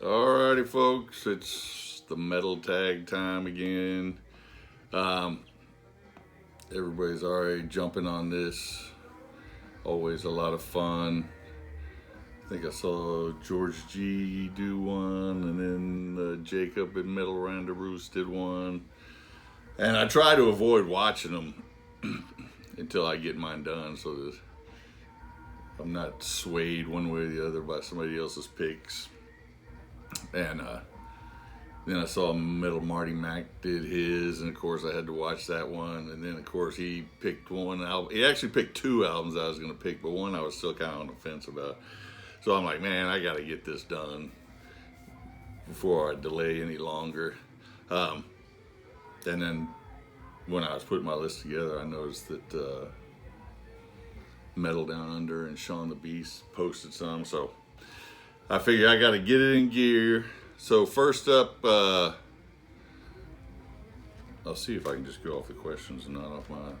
Alrighty, folks, it's the metal tag time again. Everybody's already jumping on this. Always a lot of fun. I think I saw George G do one, and then Jacob at Metal Randaroos did one. And I try to avoid watching them until I get mine done, so that I'm not swayed one way or the other by somebody else's picks. And then I saw Metal Marty Mac did his, and of course I had to watch that one. And then of course he picked one album. He actually picked two albums I was going to pick, but one I was still kind of on the fence about. So I'm like, man, I got to get this done before I delay any longer. And then when I was putting my list together, I noticed that Metal Down Under and Sean the Beast posted some, so I figured I got to get it in gear. So first up, I'll see if I can just go off the questions and not off my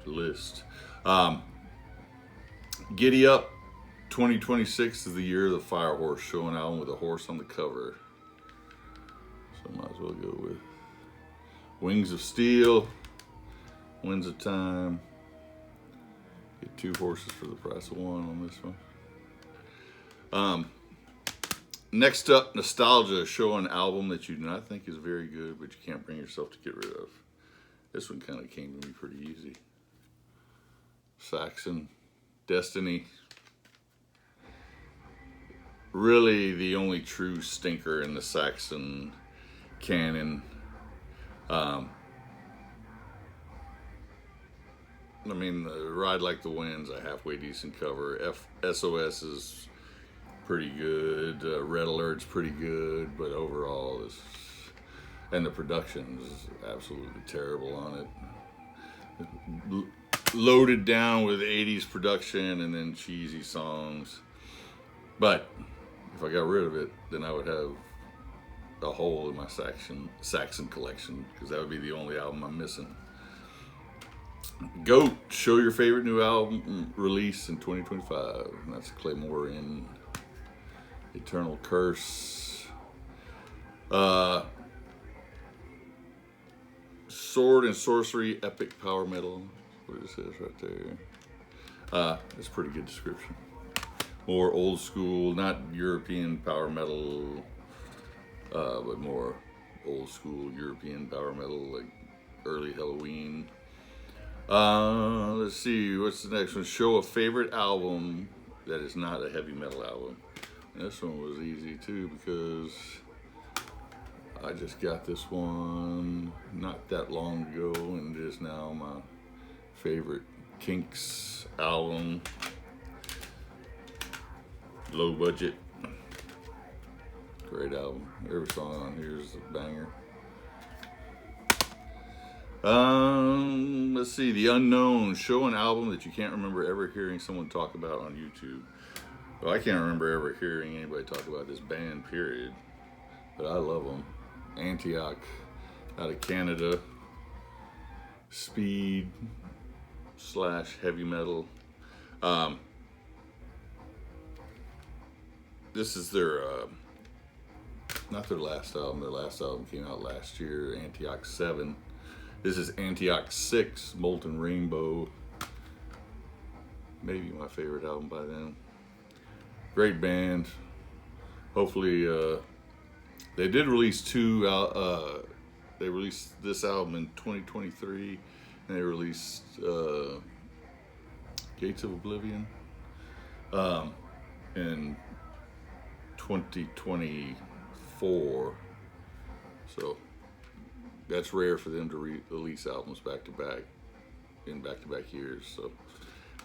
list. Giddy Up 2026 is the year of the Fire Horse, show an album with a horse on the cover. So I might as well go with Wings of Steel, Winds of Time. Get two horses for the price of one on this one. Next up, Nostalgia, show an album that you do not think is very good, but you can't bring yourself to get rid of. This one kind of came to me pretty easy. Saxon, Destiny. Really the only true stinker in the Saxon canon. I mean, Ride Like the Wind's a halfway decent cover. SOS is pretty good. Red Alert's pretty good, but overall, and the production is absolutely terrible on it. Loaded down with 80s production and then cheesy songs. But if I got rid of it, then I would have a hole in my Saxon collection, because that would be the only album I'm missing. Goat, show your favorite new album release in 2025. And that's Claymore in Eternal Curse. Sword and Sorcery, Epic Power Metal. What it says right there. It's a pretty good description. More old school, not European power metal, but more old school European power metal, like early Halloween. Let's see, what's the next one? Show a favorite album that is not a heavy metal album. And this one was easy too, because I just got this one not that long ago, and it is now my favorite Kinks album. Low Budget. Great album. Every song on here is a banger. Let's see. The Unknown, show an album that you can't remember ever hearing someone talk about on YouTube. Well, I can't remember ever hearing anybody talk about this band, period. But I love them. Antioch, out of Canada. Speed / heavy metal. This is their, not their last album. Their last album came out last year, Antioch 7. This is Antioch 6, Molten Rainbow. Maybe my favorite album by them. Great band. Hopefully, they did release two, they released this album in 2023, and they released Gates of Oblivion in 2024. So that's rare for them to release albums back to back in back-to-back years. So,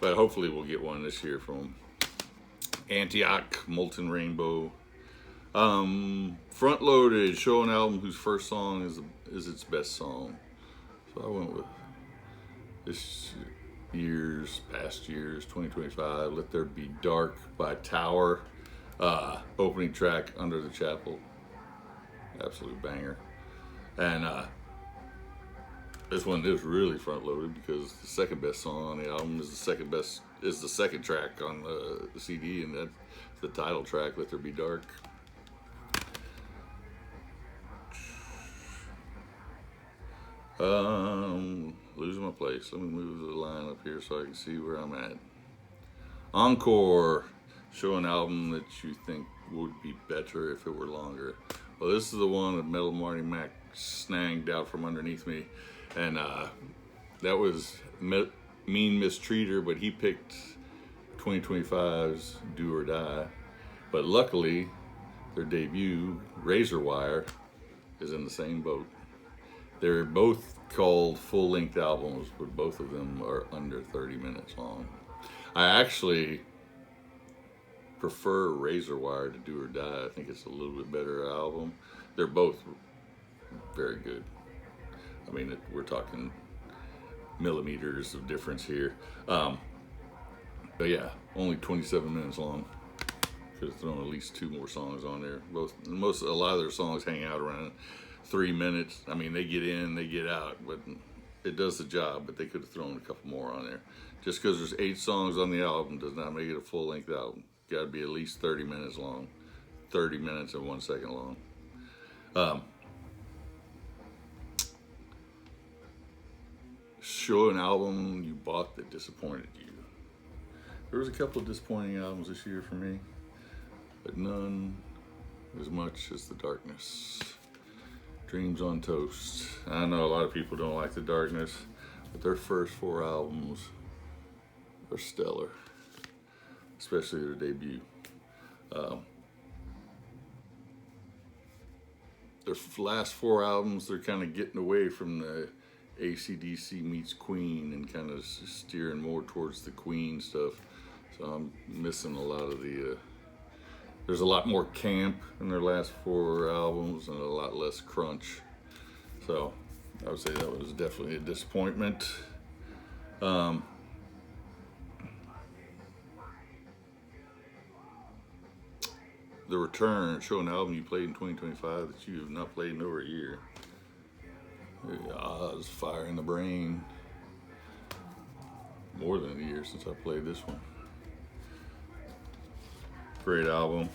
but hopefully we'll get one this year from Antioch, Molten Rainbow. Front Loaded, show an album whose first song is its best song. So I went with this past year's 2025, Let There Be Dark by Tower. Opening track, Under the Chapel. Absolute banger. And this one is really front loaded, because the second best song on the album is the second track on the CD, and that's the title track, Let There Be Dark. Losing my place. Let me move the line up here so I can see where I'm at. Encore. Show an album that you think would be better if it were longer. Well, this is the one that Metal Marty Mac snagged out from underneath me. And that was Mean Mistreater, but he picked 2025's Do or Die. But luckily, their debut, Razor Wire, is in the same boat. They're both called full-length albums, but both of them are under 30 minutes long. I actually prefer Razor Wire to Do or Die. I think it's a little bit better album. They're both very good. I mean, we're talking millimeters of difference here. But yeah, only 27 minutes long. Could have thrown at least 2 more songs on there. A lot of their songs hang out around 3 minutes. I mean, they get in, they get out, but it does the job. But they could have thrown a couple more on there. Just because there's 8 songs on the album does not make it a full-length album. Got to be at least 30 minutes long. 30 minutes and 1 second long. Show an album you bought that disappointed you. There was a couple of disappointing albums this year for me, but none as much as The Darkness. Dreams on Toast. I know a lot of people don't like The Darkness, but their first 4 albums are stellar, especially their debut. Their last 4 albums, they're kind of getting away from the AC/DC meets Queen and kind of steering more towards the Queen stuff. So I'm missing a lot of the, there's a lot more camp in their last 4 albums and a lot less crunch. So I would say that was definitely a disappointment. The Return, show an album you played in 2025 that you have not played in over a year. Oz, Fire in the Brain. More than a year since I played this one. Great album.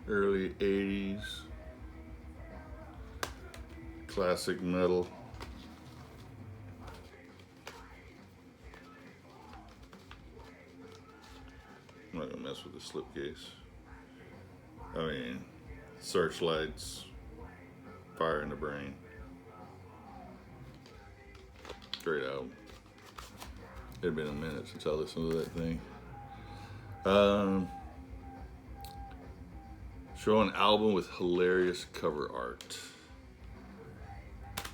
Early 80s. Classic metal. I'm not gonna mess with the slipcase. I mean, Searchlights, Fire in the Brain. Great album. It had been a minute since I listened to that thing. Show an album with hilarious cover art.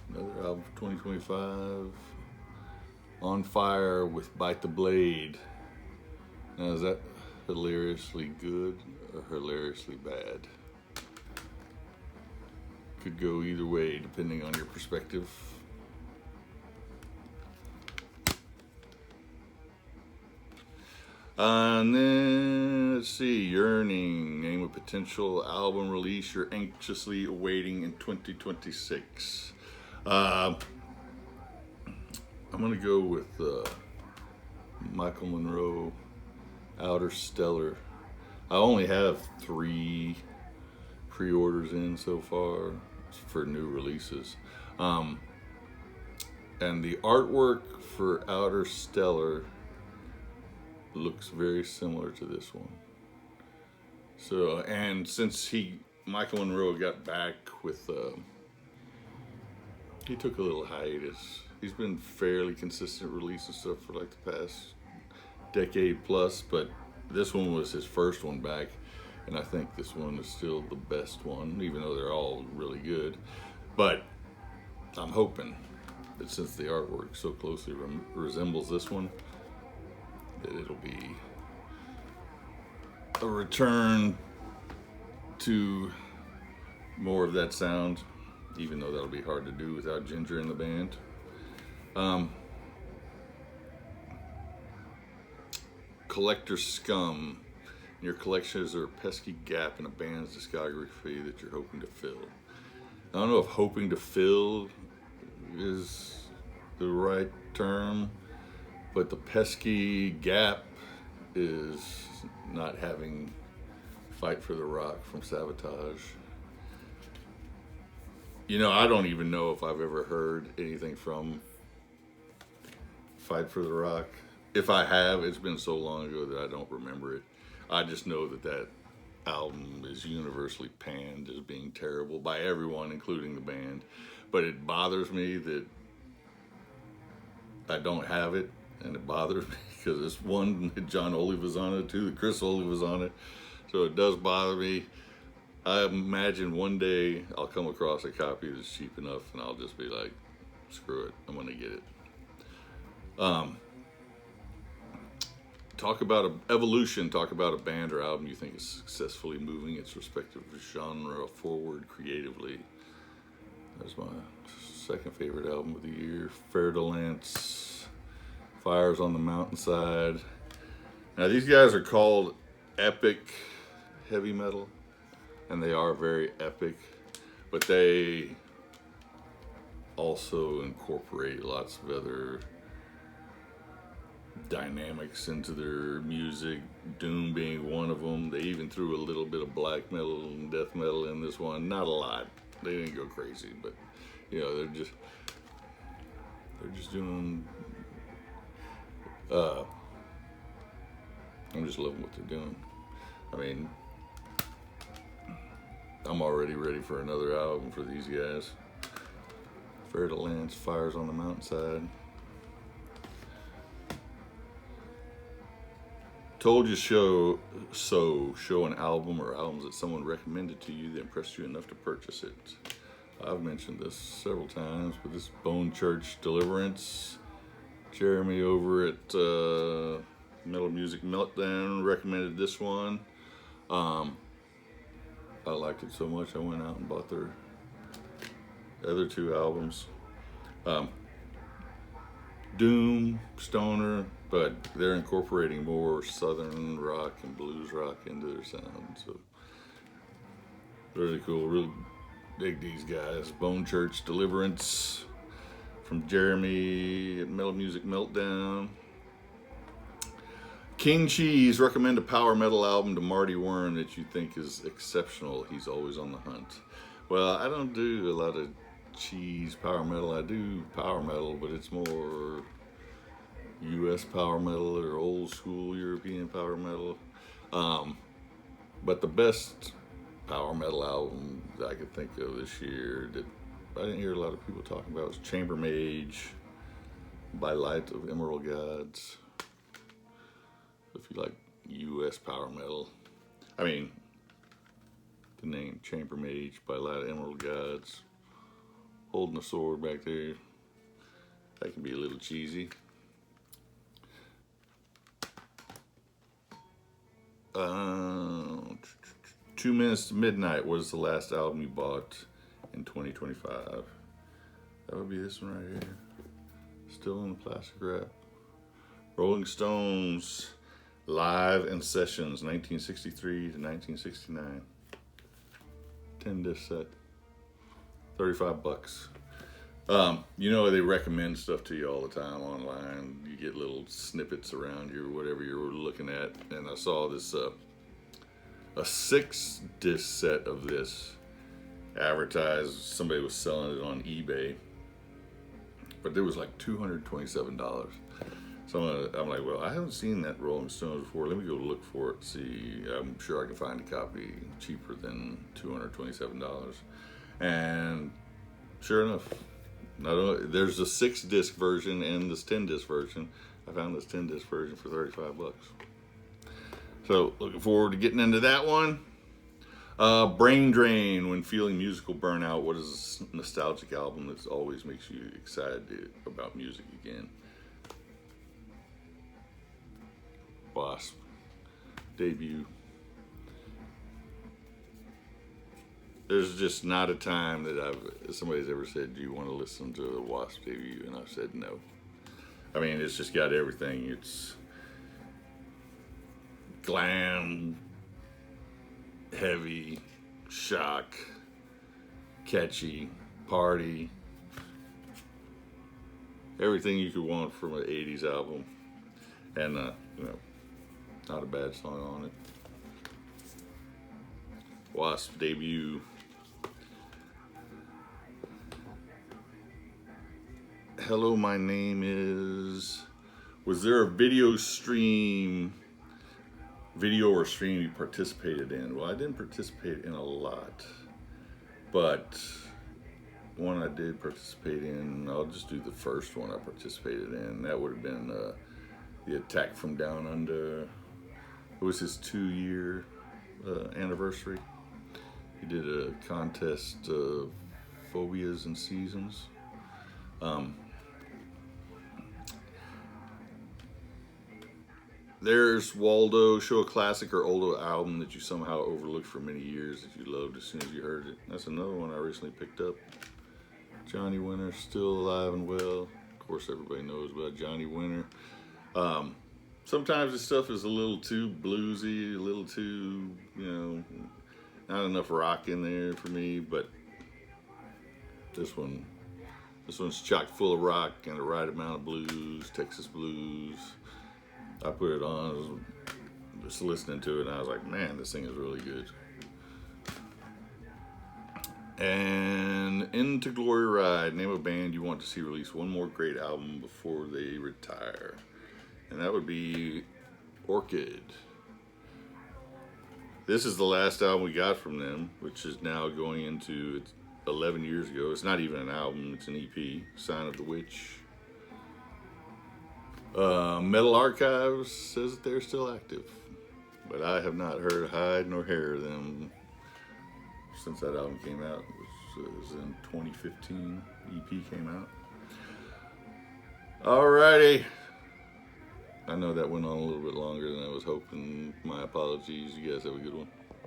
Another album for 2025. On Fire with Bite the Blade. Now, is that hilariously good or hilariously bad? Could go either way depending on your perspective. And then, let's see, Yearning. Name a potential album release you're anxiously awaiting in 2026. I'm going to go with Michael Monroe, Outer Stellar. I only have 3 pre-orders in so far for new releases. And the artwork for Outer Stellar looks very similar to this one. So, and since Michael Monroe got back with, he took a little hiatus. He's been fairly consistent releasing stuff for like the past decade plus, but this one was his first one back, and I think this one is still the best one, even though they're all really good. But I'm hoping that since the artwork so closely resembles this one, that it'll be a return to more of that sound, even though that'll be hard to do without Ginger in the band. Collector Scum. Your collection is a pesky gap in a band's discography that you're hoping to fill. I don't know if hoping to fill is the right term, but the pesky gap is not having Fight for the Rock from Sabotage. You know, I don't even know if I've ever heard anything from Fight for the Rock. If I have, it's been so long ago that I don't remember it. I just know that that album is universally panned as being terrible by everyone, including the band. But it bothers me that I don't have it, and it bothers me because it's one, John Olive was on it, two, Chris Olive was on it. So it does bother me. I imagine one day I'll come across a copy that's cheap enough and I'll just be like, screw it, I'm gonna get it. Talk about evolution, talk about a band or album you think is successfully moving its respective genre forward creatively. That's my second favorite album of the year, Fer de Lance, Fires on the Mountainside. Now these guys are called epic heavy metal, and they are very epic, but they also incorporate lots of other dynamics into their music, doom being one of them. They even threw a little bit of black metal and death metal in this one. Not a lot. They didn't go crazy, but you know, they're just doing I'm just loving what they're doing. I mean, I'm already ready for another album for these guys. Fer de Lance, Fires on the Mountainside. Told you show an album or albums that someone recommended to you that impressed you enough to purchase it. I've mentioned this several times, but this Bone Church Deliverance, Jeremy over at Metal Music Meltdown recommended this one. I liked it so much I went out and bought their other two albums. Doom, stoner, but they're incorporating more southern rock and blues rock into their sound. So really cool, really dig these guys. Bone Church Deliverance from Jeremy at Metal Music Meltdown. King Cheese, recommend a power metal album to Marty Worm that you think is exceptional. He's always on the hunt. Well, I don't do a lot of cheese power metal. I do power metal, but it's more US power metal or old school European power metal. But the best power metal album that I could think of this year that I didn't hear a lot of people talking about was Chamber Mage by Light of Emerald Gods. If you like US power metal, I mean, the name Chamber Mage by Light of Emerald Gods, holding a sword back there, that can be a little cheesy. 2 Minutes to Midnight was the last album you bought in 2025. That would be this one right here, still in the plastic wrap. Rolling Stones Live and Sessions 1963 to 1969, 10-disc set, $35. You know, they recommend stuff to you all the time online. You get little snippets around you or whatever you're looking at. And I saw this, a 6-disc set of this advertised. Somebody was selling it on eBay, but it was like $227. So I'm like, well, I haven't seen that Rolling Stones before. Let me go look for it, see. I'm sure I can find a copy cheaper than $227. And sure enough, not only, there's a 6-disc version and this 10-disc version. I found this 10-disc version for $35. So looking forward to getting into that one. Brain Drain, when feeling musical burnout, what is a nostalgic album that always makes you excited about music again? Wasp debut. There's just not a time that somebody's ever said, do you want to listen to the Wasp debut? And I've said no. I mean, it's just got everything. It's glam, heavy, shock, catchy, party. Everything you could want from an 80s album. And, you know, not a bad song on it. Wasp debut. Hello, my name is... Was there a video or stream you participated in? Well, I didn't participate in a lot, but one I did participate in, I'll just do the first one I participated in. That would have been the Attack from Down Under. It was his 2-year anniversary. He did a contest of phobias and seasons. There's Waldo, show a classic or older album that you somehow overlooked for many years that you loved as soon as you heard it. That's another one I recently picked up. Johnny Winter, still alive and well. Of course, everybody knows about Johnny Winter. Sometimes this stuff is a little too bluesy, a little too, not enough rock in there for me, but this one's chock full of rock and the right amount of blues, Texas blues. I put it on, I was just listening to it, and I was like, man, this thing is really good. And Into Glory Ride, name a band you want to see release one more great album before they retire. And that would be Orchid. This is the last album we got from them, which is now going into 11 years ago. It's not even an album, it's an EP, Sign of the Witch. Metal Archives says that they're still active, but I have not heard hide nor hair of them since that album came out, which was in 2015. EP came out. Alrighty. I know that went on a little bit longer than I was hoping. My apologies. You guys have a good one.